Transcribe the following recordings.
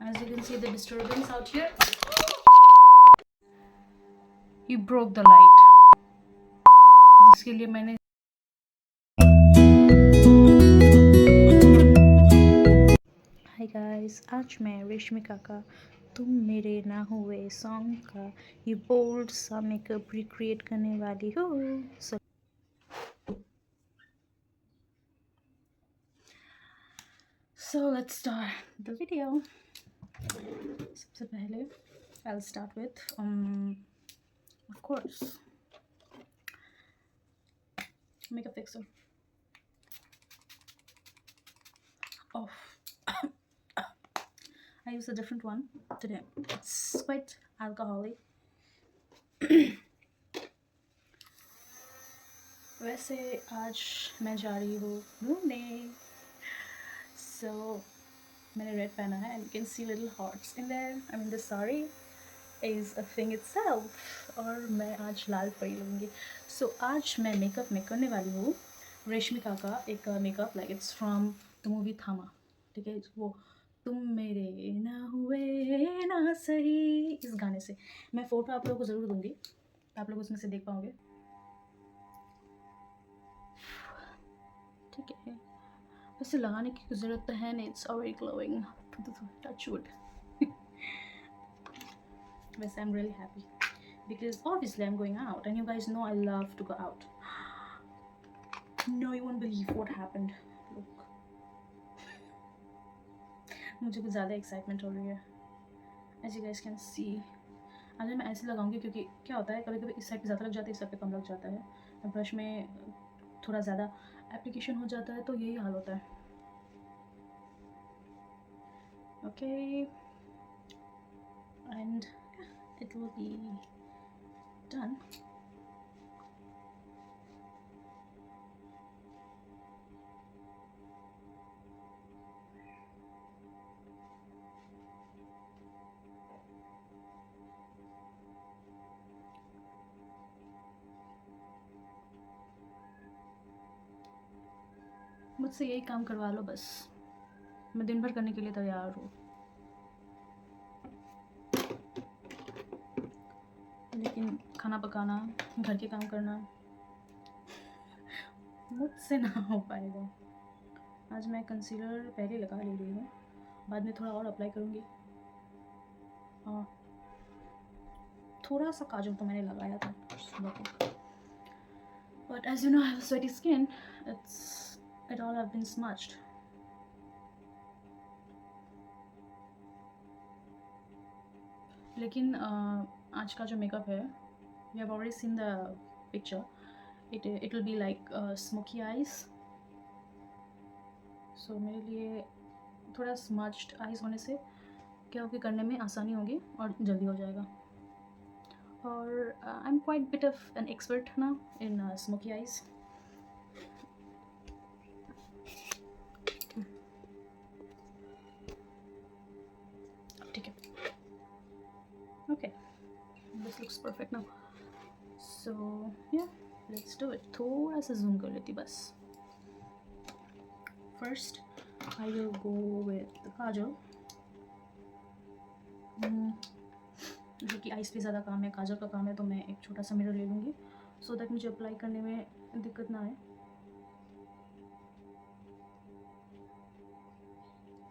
As you can see the disturbance out here. You broke the light. जिसके लिए मैंने hi guys, आज मैं रेशमिका का तुम मेरे ना हुए सॉन्ग का ये बोल्ड सा मेकअप रिक्रिएट करने वाली हूँ. So let's start the video. सबसे पहले I'll start with of course makeup fixer. Oh, I use a different one today. It's quite alcoholic. वैसे आज मैं जा रही हूँ घूमने. So मैंने रेड पहना है and you can see little hearts in there. I mean the saree is a thing itself. और मैं आज लाल परी लूँगी. So आज मैं मेकअप में करने वाली हूँ रेशमिका का एक makeup like it's from the movie थामा. ठीक है, वो तुम मेरे ना हुए ना सही इस गाने से. मैं फ़ोटो आप लोगों को ज़रूर दूँगी, आप लोग उसमें से देख पाओगे. ठीक है, वैसे लगाने की ज़रूरत तो है नहीं. It's already glowing. Touch wood. वैसे I am really happy because obviously I'm going out and you guys know I love to go out. No, you won't believe what happened. Look, मुझे कुछ ज़्यादा एक्साइटमेंट हो रही है. As you guys can see, आज मैं ऐसे लगाऊंगी क्योंकि क्या होता है कभी कभी इस साइड पे ज़्यादा लग जाता है, इस साइड पे कम लग जाता है. ब्रश में थोड़ा ज़्यादा एप्लीकेशन हो जाता है तो यही हाल होता है. Okay, and it will be done. मुझसे यही काम करवा लो बस, मैं दिन भर करने के लिए तैयार हूँ. लेकिन खाना पकाना, घर के काम करना मुझसे ना हो पाएगा. आज मैं कंसीलर पहले लगा ले रही हूँ, बाद में थोड़ा और अप्लाई करूँगी. हाँ, थोड़ा सा काजल तो मैंने लगाया था सुबह को. But as you know I have sweaty skin, it all have been smudged. लेकिन आज का जो मेकअप है, you have already seen the picture. It will be like smoky eyes. So मेरे लिए थोड़ा smudged eyes होने से क्या होगी, करने में आसानी होगी और जल्दी हो जाएगा. और I'm quite bit of an expert now in smoky eyes. ठीक है. Okay, this looks perfect now. So yeah, let's do it. थोड़ा सा zoom कर लेती बस. First I will go with the kajal. जो कि आइस पे ज़्यादा काम है, काजल का काम है, तो मैं एक छोटा सा मिरर ले लूँगी सो दैट मुझे अप्लाई करने में दिक्कत ना आए.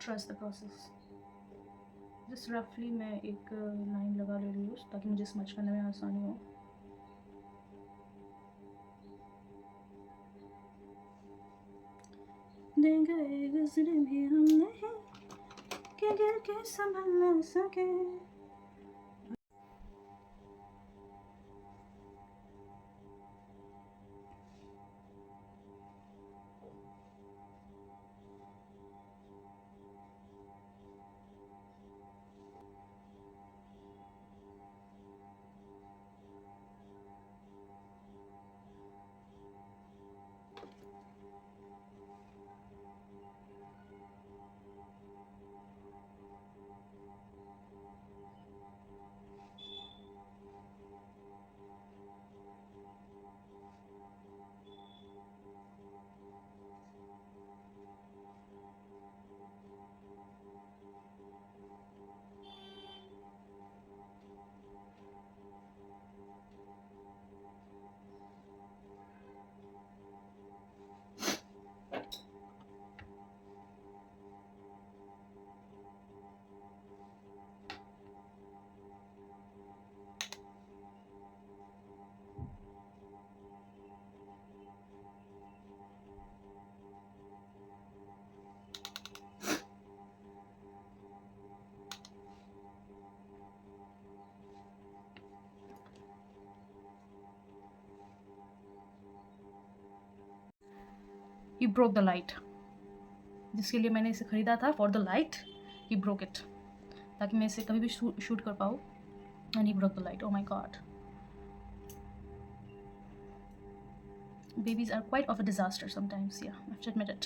Trust the process. जस्ट रफली मैं एक लाइन लगा ले रही हूँ ताकि मुझे स्मच करने में आसानी हो. देंगे गुजरे भी हम नहीं कि गिर के संभल ना सके. ही ब्रोक द लाइट, जिसके लिए मैंने इसे ख़रीदा था, for the light he broke it, ताकि मैं इसे कभी भी शूट कर पाऊँ, and he broke the light. Oh my God. Babies are quite of a disaster sometimes, yeah, I have to admit it.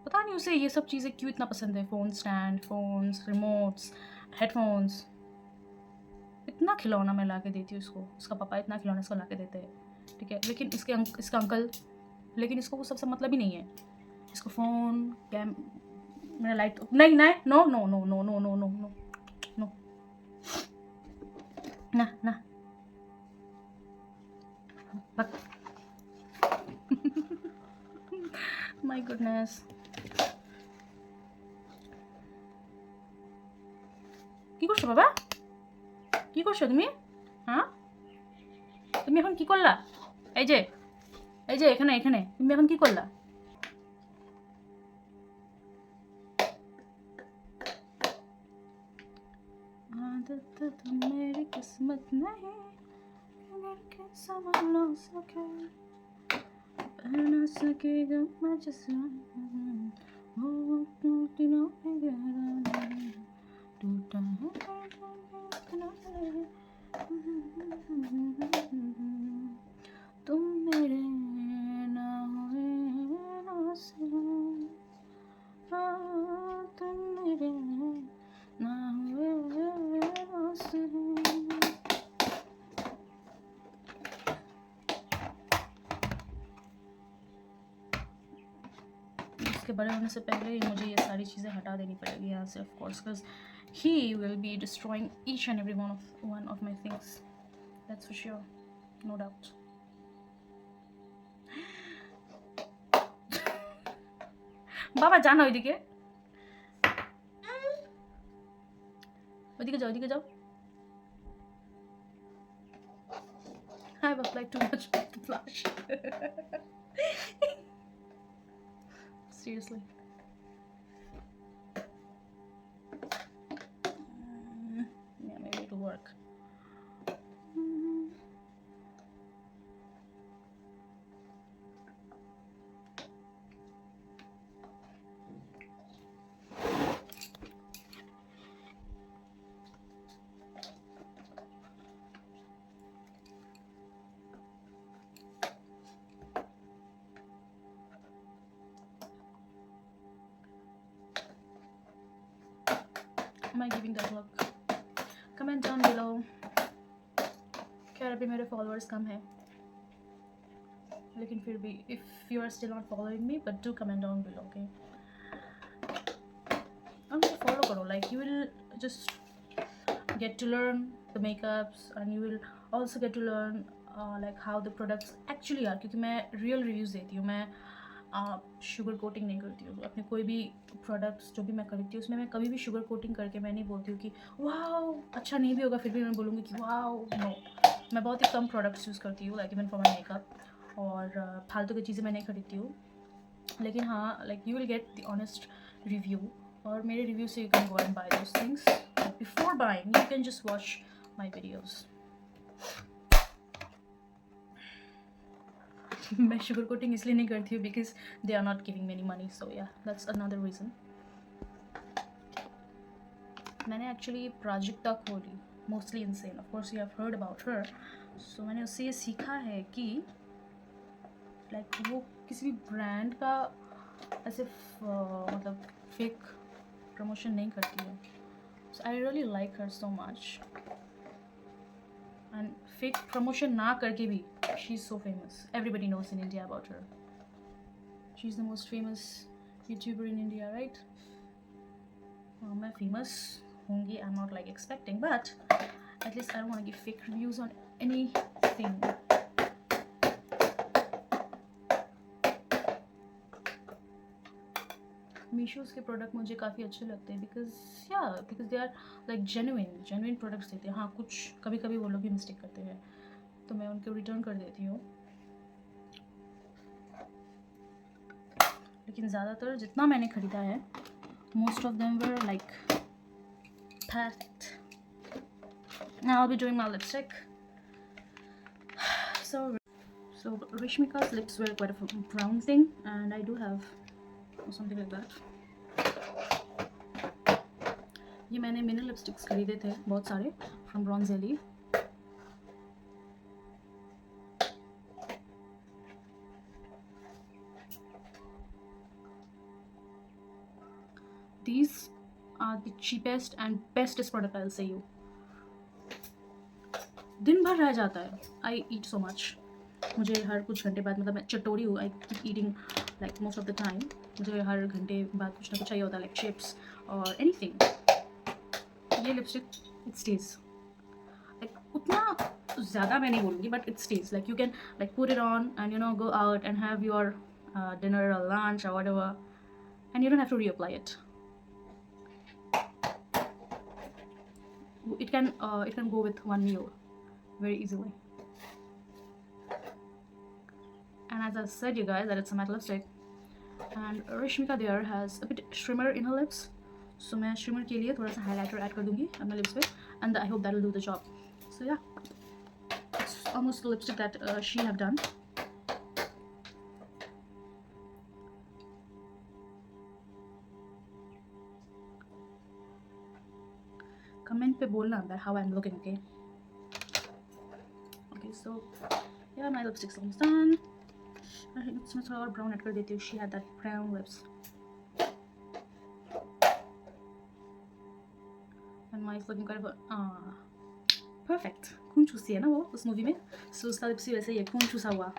पता नहीं उसे ये सब चीज़ें क्यों इतना पसंद है. Phone stand, phones, remotes, headphones. इतना खिलौना मैं ला के देती हूँ उसको. उसका पापा इतना खिलौना इसको ला के देते हैं, ठीक है, लेकिन इसका अंकल, लेकिन इसको वो सबसे मतलब ही नहीं है. इसको फ़ोन, कैम, मेरा लाइट, नहीं नहीं, no no no no no no no no no, ना ना, बक. My goodness. কি করছো বাবা? কি করছো তুমি? হ্যাঁ, তুমি এখন কি করলা? এই যে এখানে এখানে তুমি এখন কি করলা? आदत तो मेरी किस्मत नहीं कि संभाल सके, पढ़ ना सकेगा मैं जिसमें वो टूटना है गहरा नहीं, टूटा है इतना नहीं. तुम मेरे ना हुए ना सुने, तुम मेरे ना हुए ना सुने. इसके बड़े होने से पहले ही मुझे ये सारी चीज़ें हटा देनी पड़ेगी यहाँ से, of course, because he will be destroying each and every one of my things, that's for sure, no doubt. বাবা জানো ওইদিকে, ওইদিকে যাও, ওইদিকে যাও. I've applied too much of the blush. Seriously. Yeah, maybe it'll work. Am I giving that look? Comment down below. खैर अभी मेरे followers कम हैं, लेकिन फिर भी if you are still not following me, but do comment down below, okay? और मुझे follow करो, like you will just get to learn the makeups and you will also get to learn like how the products actually are, क्योंकि मैं real reviews देती हूँ. मैं sugar coating नहीं करती हूँ अपने कोई भी प्रोडक्ट्स जो भी मैं खरीदती हूँ उसमें. मैं कभी भी शुगर कोटिंग करके मैं नहीं बोलती हूँ कि वाओ अच्छा नहीं भी होगा फिर भी मैं बोलूँगी कि वाओ. नो, मैं बहुत ही कम प्रोडक्ट्स यूज़ करती हूँ, like even for my makeup, और फालतू की चीज़ें मैं नहीं खरीदती हूँ. लेकिन हाँ, like you will get the honest review, और मेरे रिव्यू से you can go and buy those things. Before buying you can just watch my videos. मैं शुगर कोटिंग इसलिए नहीं करती हूँ because they are not giving many money, so yeah that's another reason. मैंने actually Prajakta Koli, mostly insane, of course you have heard about her. So मैंने उससे ये सीखा है कि लाइक वो किसी भी ब्रांड का ऐसे मतलब फेक प्रमोशन नहीं करती है. So I really like her so much, and fake promotion ना करके भी she is so famous. Everybody knows in India about her. She is the most famous YouTuber in India, right? मैं famous होंगी, I am not like expecting, but at least I don't want to give fake reviews on anything. Meesho's के product मुझे काफ़ी अच्छे लगते हैं because they are like genuine products देते हैं. हाँ, कुछ कभी कभी वो लोग भी मिस्टेक करते हैं तो मैं उनको रिटर्न कर देती हूँ, लेकिन ज़्यादातर जितना मैंने ख़रीदा है most of them were like perfect. Now I'll be doing my lipstick. So Rishmika's lips were quite a brown thing, and I do have something like that. ये मैंने मिनी लिपस्टिक्स खरीदे थे बहुत सारे from ब्रॉन्जेली. These are the cheapest and bestest product I'll say you. दिन भर रह जाता है. I eat so much. मुझे हर कुछ घंटे बाद, मतलब मैं चटोरी हूँ. I keep eating like most of the time. मुझे हर घंटे बाद कुछ ना कुछ चाहिए होता है, like chips or anything. ये लिपस्टिक it stays. Like उतना ज़्यादा मैं नहीं बोलूँगी, but it stays. Like you can like put it on and you know go out and have your dinner or lunch or whatever, and you don't have to reapply it. It can go with one meal very easily. And as I said you guys that it's a matte lipstick, and Rishmika there has a bit shimmer in her lips, so मैं shimmer के लिए थोड़ा सा highlighter add कर दूँगी अपने lips पे, and I hope that'll do the job. So yeah, it's almost the lipstick that she have done. Comment पे बोलना that how I'm looking, okay? Okay, so yeah, my lipstick's almost done. इसमें थोड़ा और brown add कर देती हूँ. She had that brown lips. And mine is looking kind of perfect. खून चूसी है ना वो उस मूवी में, so उसका लिप्स भी वैसे ही है, खून चूसा हुआ.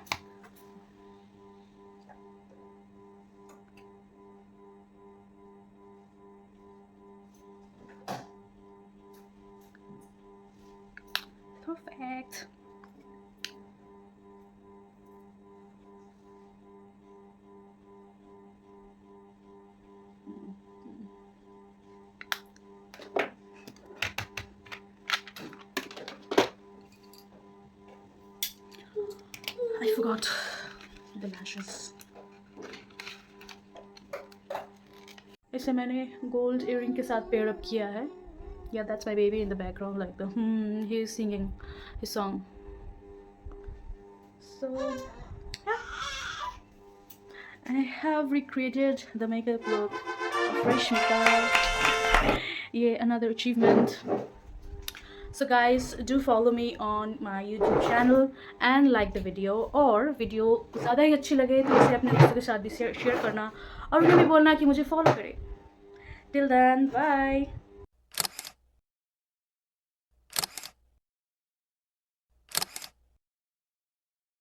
Perfect. I forgot the lashes. इसे मैंने gold earring के साथ pair up किया है. Yeah, that's my baby in the background, like the he's singing his song. So yeah, I have recreated the makeup look of Rishmika. Yeah, another achievement. So guys, do follow me on my YouTube channel and like the video. और video ज़्यादा ही अच्छी लगे तो इसे अपने दोस्तों के साथ भी शेयर करना और उन्हें भी बोलना कि मुझे फॉलो करें. Till then, bye.